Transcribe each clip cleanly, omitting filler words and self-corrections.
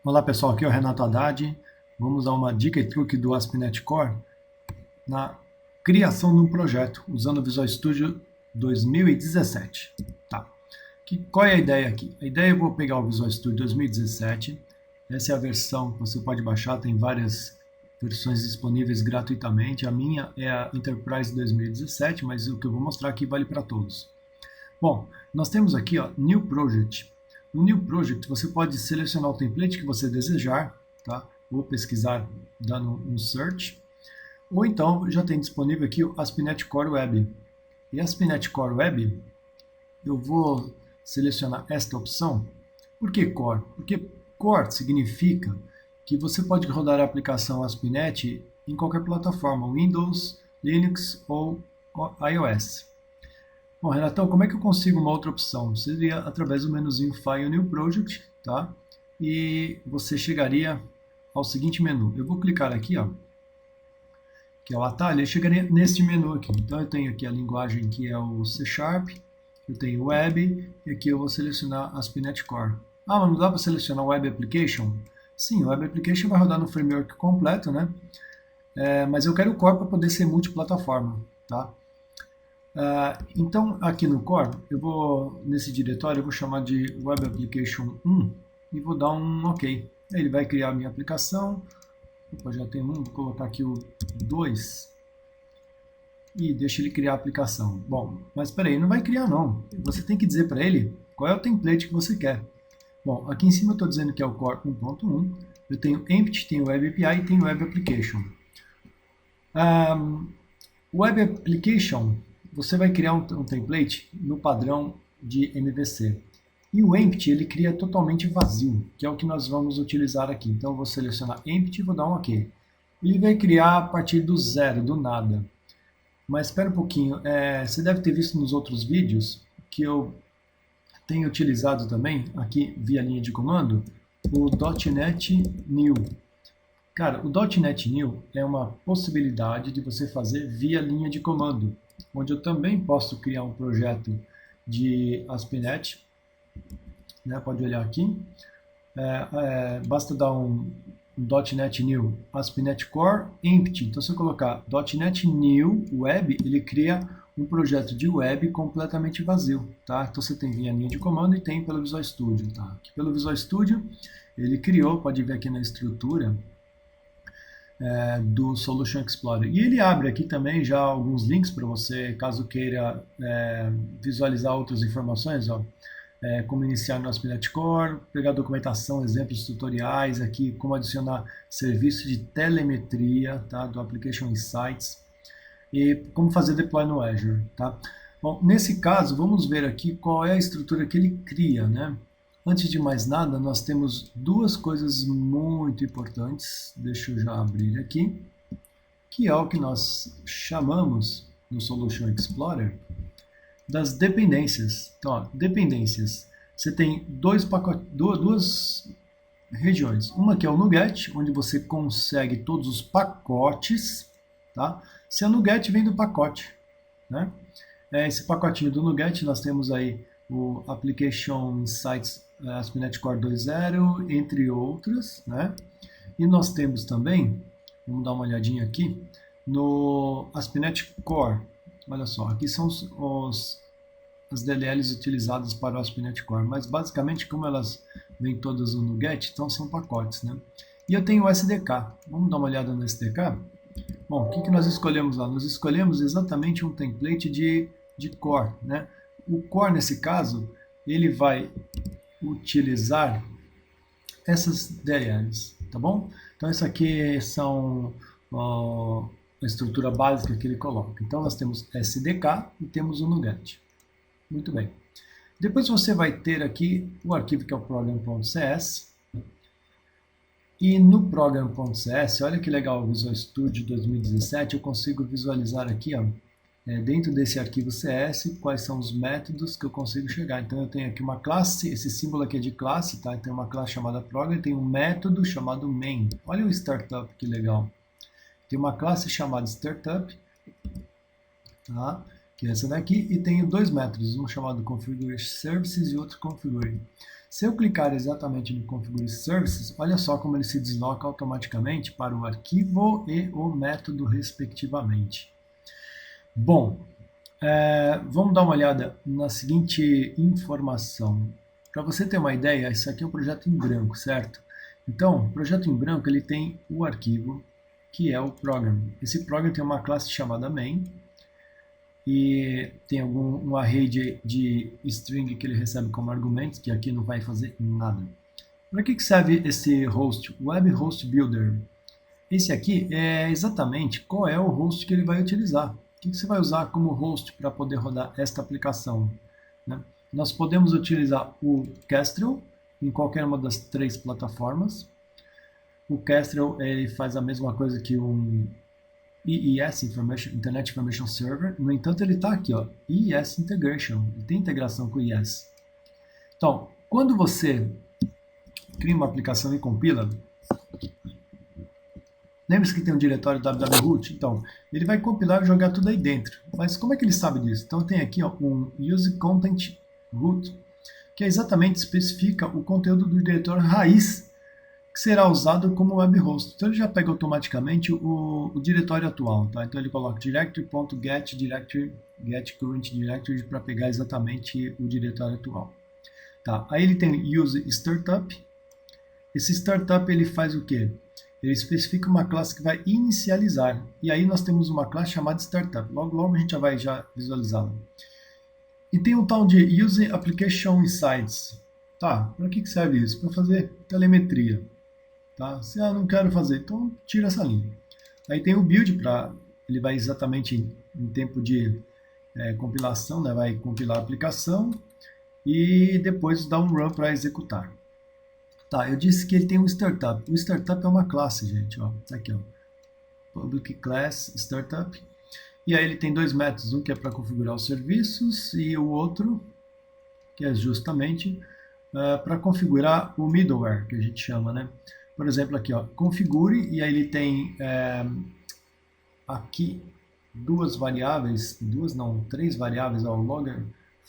Olá pessoal, aqui é o Renato Haddad. Vamos dar uma dica e truque do ASP.NET Core na criação de um projeto usando o Visual Studio 2017. Tá. Qual é a ideia aqui? A ideia é eu vou pegar o Visual Studio 2017. Essa é a versão que você pode baixar, tem várias versões disponíveis gratuitamente. A minha é a Enterprise 2017, mas o que eu vou mostrar aqui vale para todos. Bom, nós temos aqui, ó, New Project. No New Project, você pode selecionar o template que você desejar, tá? Ou pesquisar dando um search. Ou então, já tem disponível aqui o ASP.NET Core Web. E ASP.NET Core Web, eu vou selecionar esta opção. Por que Core? Porque Core significa que você pode rodar a aplicação ASP.NET em qualquer plataforma, Windows, Linux ou iOS. Bom, Renatão, como é que eu consigo uma outra opção? Seria através do menuzinho File New Project, tá? E você chegaria ao seguinte menu. Eu vou clicar aqui, ó, que é o atalho, e chegaria neste menu aqui. Então eu tenho aqui a linguagem que é o C Sharp, eu tenho Web, e aqui eu vou selecionar ASP.NET Core. Ah, mas não dá para selecionar Web Application? Sim, o Web Application vai rodar no framework completo, né? Mas eu quero o Core para poder ser multiplataforma, tá? Então, aqui no Core, nesse diretório, eu vou chamar de Web Application 1 e vou dar um OK. Aí ele vai criar a minha aplicação. Opa, já tem um, vou colocar aqui o 2 e deixa ele criar a aplicação. Bom, mas espera aí, não vai criar não. Você tem que dizer para ele qual é o template que você quer. Bom, aqui em cima eu estou dizendo que é o Core 1.1. Eu tenho Empty, tenho Web API e tenho Web Application. Web Application, você vai criar um template no padrão de MVC. E o Empty, ele cria totalmente vazio, que é o que nós vamos utilizar aqui. Então, eu vou selecionar Empty e vou dar um OK. Ele vai criar a partir do zero, do nada. Mas espera um pouquinho, você deve ter visto nos outros vídeos que eu tenho utilizado também, aqui via linha de comando, o .NET New. Cara, o .NET New é uma possibilidade de você fazer via linha de comando, onde eu também posso criar um projeto de ASP.NET, né? Pode olhar aqui, basta dar um .NET New ASP.NET Core Empty. Então, se eu colocar .NET New Web, ele cria um projeto de web completamente vazio, tá? Então, você tem via linha de comando e tem pelo Visual Studio, tá? Aqui pelo Visual Studio, ele criou, pode ver aqui na estrutura, do Solution Explorer. E ele abre aqui também já alguns links para você, caso queira visualizar outras informações, ó, como iniciar no ASP.NET Core, pegar documentação, exemplos, tutoriais aqui, como adicionar serviço de telemetria, tá, do Application Insights, e como fazer deploy no Azure. Tá? Bom, nesse caso, vamos ver aqui qual é a estrutura que ele cria, né? Antes de mais nada, nós temos duas coisas muito importantes, deixa eu já abrir aqui, que é o que nós chamamos no Solution Explorer das dependências. Então, ó, dependências. Você tem duas regiões. Uma que é o NuGet, onde você consegue todos os pacotes. Tá? Se é NuGet, vem do pacote. Né? Esse pacotinho do NuGet, nós temos aí o Application Insights ASP.NET Core 2.0, entre outras, né? E nós temos também, vamos dar uma olhadinha aqui, no ASP.NET Core. Olha só, aqui são as DLLs utilizadas para o ASP.NET Core, mas basicamente, como elas vêm todas no NuGet, então são pacotes, né? E eu tenho o SDK. Vamos dar uma olhada no SDK? Bom, o que nós escolhemos lá? Nós escolhemos exatamente um template de Core, né? O Core, nesse caso, ele vai utilizar essas DLLs, tá bom? Então, isso aqui são a estrutura básica que ele coloca. Então, nós temos SDK e temos o NuGet. Muito bem. Depois você vai ter aqui o arquivo que é o program.cs. E no program.cs, olha que legal o Visual Studio 2017, eu consigo visualizar aqui, ó, dentro desse arquivo CS, quais são os métodos que eu consigo chegar. Então eu tenho aqui uma classe, esse símbolo aqui é de classe, tá? Tem uma classe chamada program, tem um método chamado main. Olha o startup, que legal. Tem uma classe chamada startup, tá? Que é essa daqui, e tenho dois métodos, um chamado configure services e outro configure. Se eu clicar exatamente no Configure Services, olha só como ele se desloca automaticamente para o arquivo e o método, respectivamente. Bom, vamos dar uma olhada na seguinte informação. Para você ter uma ideia, isso aqui é um projeto em branco, certo? Então, o projeto em branco ele tem o arquivo, que é o program. Esse program tem uma classe chamada main, e tem um array de string que ele recebe como argumento, que aqui não vai fazer nada. Para que serve esse host? Web Host Builder. Esse aqui é exatamente qual é o host que ele vai utilizar. O que você vai usar como host para poder rodar esta aplicação? Né? Nós podemos utilizar o Kestrel em qualquer uma das 3 plataformas. O Kestrel ele faz a mesma coisa que um IIS, Internet Information Server. No entanto, ele está aqui, ó, IIS Integration. Ele tem integração com o IIS. Então, quando você cria uma aplicação e compila, lembre-se que tem um diretório www-root, então ele vai compilar e jogar tudo aí dentro. Mas como é que ele sabe disso? Então tem aqui ó, um use content root, que exatamente especifica o conteúdo do diretório raiz que será usado como web host. Então ele já pega automaticamente o diretório atual, tá? Então ele coloca directory.get directory, get current directory para pegar exatamente o diretório atual. Tá? Aí ele tem use startup. Esse startup ele faz o quê? Ele especifica uma classe que vai inicializar. E aí nós temos uma classe chamada startup. Logo a gente já vai visualizá-la. E tem um tal de Use Application Insights. Tá, para que serve isso? Para fazer telemetria. Tá? Se eu não quero fazer, então tira essa linha. Aí tem o build, ele vai exatamente em tempo de compilação, né? Vai compilar a aplicação e depois dá um run para executar. Tá, eu disse que ele tem um startup. O startup é uma classe, gente. Ó, tá aqui, ó. Public Class Startup. E aí ele tem 2 métodos. Um que é para configurar os serviços e o outro que é justamente para configurar o middleware, que a gente chama, né? Por exemplo, aqui, ó, configure, e aí ele tem aqui 2 variáveis, 3 variáveis, ó, o Logger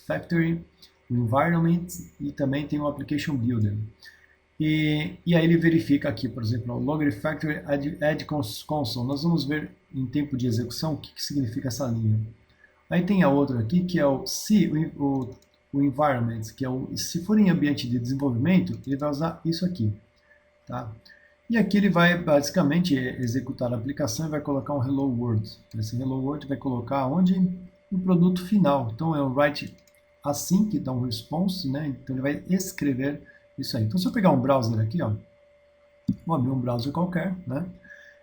Factory, o Environment e também tem o Application Builder. E aí ele verifica aqui, por exemplo, o Logger Factory Add Console. Nós vamos ver em tempo de execução o que significa essa linha. Aí tem a outra aqui, que é o Environment, que é se for em ambiente de desenvolvimento, ele vai usar isso aqui. Tá? E aqui ele vai basicamente executar a aplicação e vai colocar um Hello World. Esse Hello World vai colocar onde? No produto final. Então é o write assim, que dá um response, né? Então ele vai escrever isso aí. Então se eu pegar um browser aqui, ó, vou abrir um browser qualquer, né?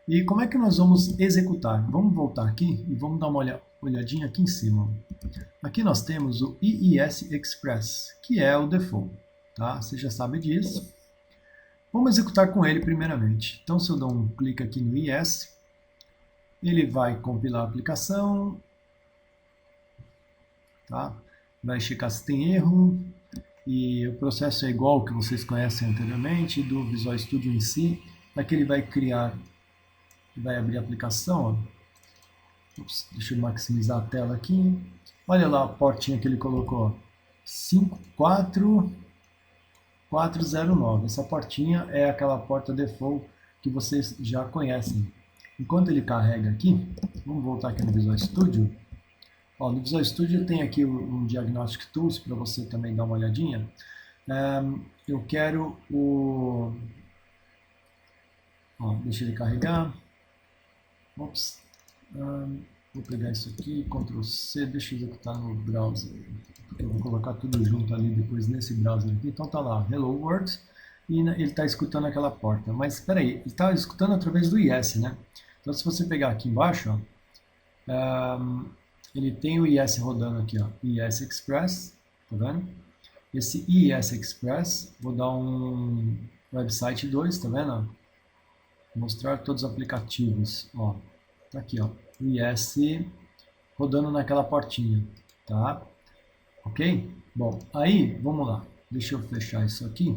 E como é que nós vamos executar? Vamos voltar aqui e vamos dar uma olhadinha aqui em cima. Aqui nós temos o IIS Express, que é o default, tá? Você já sabe disso. Vamos executar com ele primeiramente. Então se eu dar um clique aqui no IIS, ele vai compilar a aplicação, tá? Vai checar se tem erro, e o processo é igual ao que vocês conhecem anteriormente, do Visual Studio em si. Aqui ele vai criar, vai abrir a aplicação, ó. Ups, deixa eu maximizar a tela aqui. Olha lá a portinha que ele colocou, 54409. Essa portinha é aquela porta default que vocês já conhecem. Enquanto ele carrega aqui, vamos voltar aqui no Visual Studio. Ó, no Visual Studio tem aqui um Diagnostic Tools para você também dar uma olhadinha. Eu quero o... Ó, deixa ele carregar. Ops. Vou pegar isso aqui, Ctrl C, deixa eu executar no browser. Eu vou colocar tudo junto ali depois nesse browser aqui. Então tá lá, Hello World, e ele está escutando aquela porta. Mas espera aí, ele está escutando através do IIS, né? Então se você pegar aqui embaixo, ó, ele tem o IIS rodando aqui, ó, IIS Express, tá vendo? Esse IIS Express, vou dar um website 2, tá vendo? Mostrar todos os aplicativos, ó, tá aqui, ó, o IIS rodando naquela portinha, tá? Ok? Bom, aí, vamos lá, deixa eu fechar isso aqui.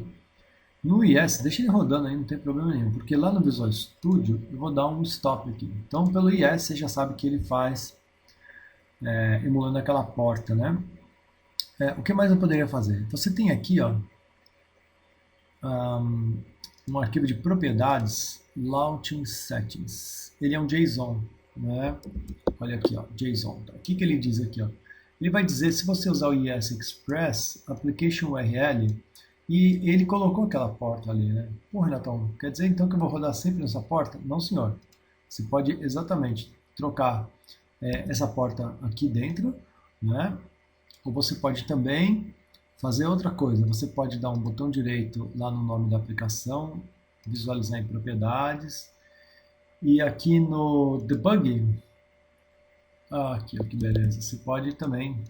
No IIS, deixa ele rodando aí, não tem problema nenhum, porque lá no Visual Studio eu vou dar um stop aqui. Então, pelo IIS, você já sabe que ele faz emulando aquela porta, né? O que mais eu poderia fazer? Você tem aqui, ó, um arquivo de propriedades, launching settings. Ele é um JSON, né? Olha aqui, ó, JSON. O que ele diz aqui, ó? Ele vai dizer, se você usar o ES Express, Application URL, e ele colocou aquela porta ali, né? Pô, Renatão, quer dizer então que eu vou rodar sempre nessa porta? Não, senhor. Você pode exatamente trocar essa porta aqui dentro, né? Ou você pode também fazer outra coisa. Você pode dar um botão direito lá no nome da aplicação, visualizar em propriedades, e aqui no debug, aqui, ó, que beleza, você pode também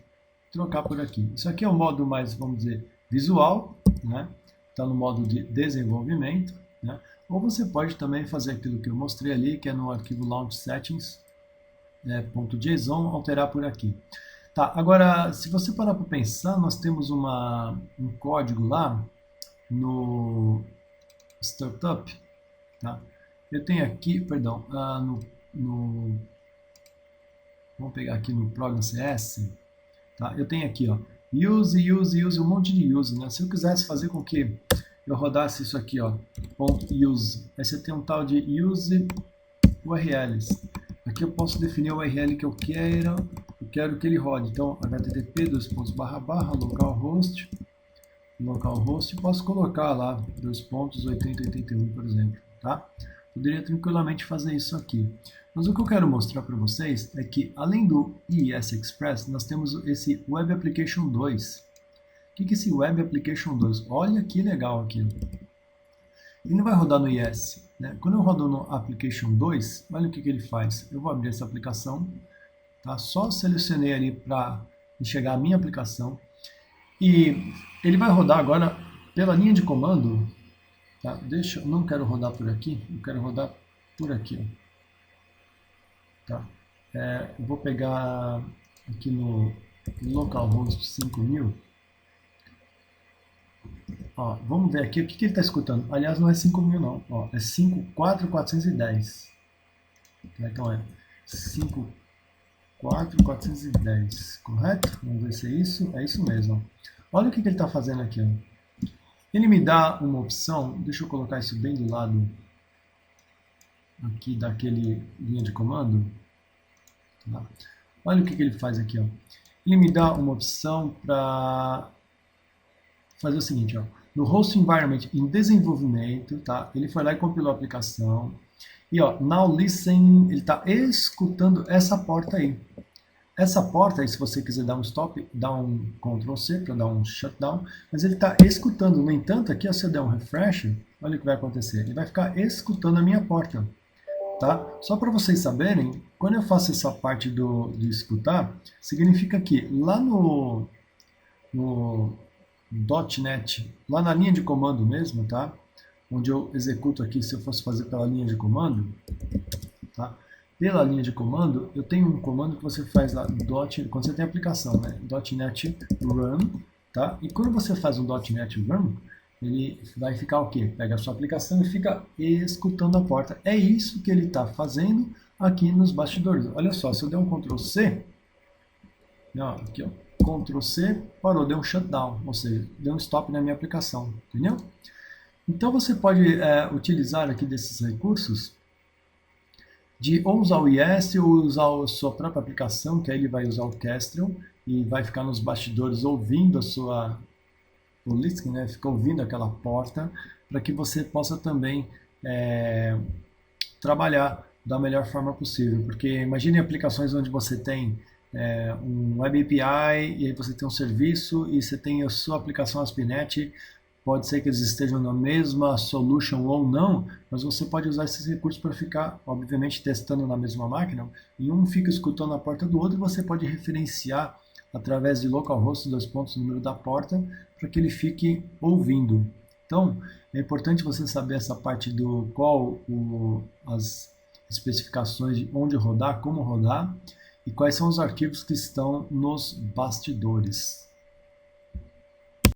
trocar por aqui. Isso aqui é o modo mais, vamos dizer, visual, né? Está no modo de desenvolvimento, né? Ou você pode também fazer aquilo que eu mostrei ali, que é no arquivo launch settings, .json, alterar por aqui. Tá, agora, se você parar para pensar, nós temos um código lá no startup, tá? Eu tenho aqui, perdão, vamos pegar aqui no Program CS, tá? Eu tenho aqui, ó, use, um monte de use, né? Se eu quisesse fazer com que eu rodasse isso aqui, ó, .use, aí você tem um tal de use URLs. Aqui eu posso definir o URL que eu quero que ele rode. Então, http://localhost, posso colocar lá 2.8081, por exemplo, tá? Poderia tranquilamente fazer isso aqui. Mas o que eu quero mostrar para vocês é que, além do ES Express, nós temos esse Web Application 2. O que é esse Web Application 2? Olha que legal aqui. Ele vai rodar no ES, né? Quando eu rodo no Application 2, olha o que ele faz. Eu vou abrir essa aplicação, tá? Só selecionei ali para enxergar a minha aplicação. E ele vai rodar agora pela linha de comando, tá? Eu não quero rodar por aqui, eu quero rodar por aqui, tá? Eu vou pegar aqui no localhost 5000. Ó, vamos ver aqui o que ele está escutando. Aliás, não é 5000 não, ó, é 54410. Então é 54410, correto? Vamos ver se é isso. É isso mesmo. Olha o que ele está fazendo aqui. Ó. Ele me dá uma opção, deixa eu colocar isso bem do lado aqui daquele linha de comando. Tá? Olha o que ele faz aqui. Ó. Ele me dá uma opção para fazer o seguinte, ó. No host environment em desenvolvimento, tá? Ele foi lá e compilou a aplicação. E ó, now listen, ele está escutando essa porta aí. Essa porta aí, se você quiser dar um stop, dá um Ctrl C para dar um shutdown, mas ele está escutando. No entanto, aqui, se eu der um refresh, olha o que vai acontecer. Ele vai ficar escutando a minha porta, tá? Só para vocês saberem, quando eu faço essa parte de escutar, significa que lá no .NET, lá na linha de comando mesmo, tá? Onde eu executo aqui, se eu fosse fazer pela linha de comando, tá? Pela linha de comando, eu tenho um comando que você faz lá, quando você tem a aplicação, né? .NET Run, tá? E quando você faz um .NET Run, ele vai ficar o quê? Pega a sua aplicação e fica escutando a porta. É isso que ele está fazendo aqui nos bastidores. Olha só, se eu der um Ctrl C, ó, aqui ó, Ctrl C, parou, deu um shutdown, ou seja, deu um stop na minha aplicação, entendeu? Então você pode utilizar aqui desses recursos de ou usar o ES ou usar a sua própria aplicação, que aí ele vai usar o Kestrel e vai ficar nos bastidores ouvindo o listening, né? Fica ouvindo aquela porta, para que você possa também trabalhar da melhor forma possível. Porque imagine aplicações onde você tem um Web API e aí você tem um serviço e você tem a sua aplicação ASP.NET. Pode ser que eles estejam na mesma solution ou não, mas você pode usar esses recursos para ficar, obviamente, testando na mesma máquina, e um fica escutando a porta do outro, e você pode referenciar através de localhost, número da porta, para que ele fique ouvindo. Então, é importante você saber essa parte do as especificações de onde rodar, como rodar, e quais são os arquivos que estão nos bastidores.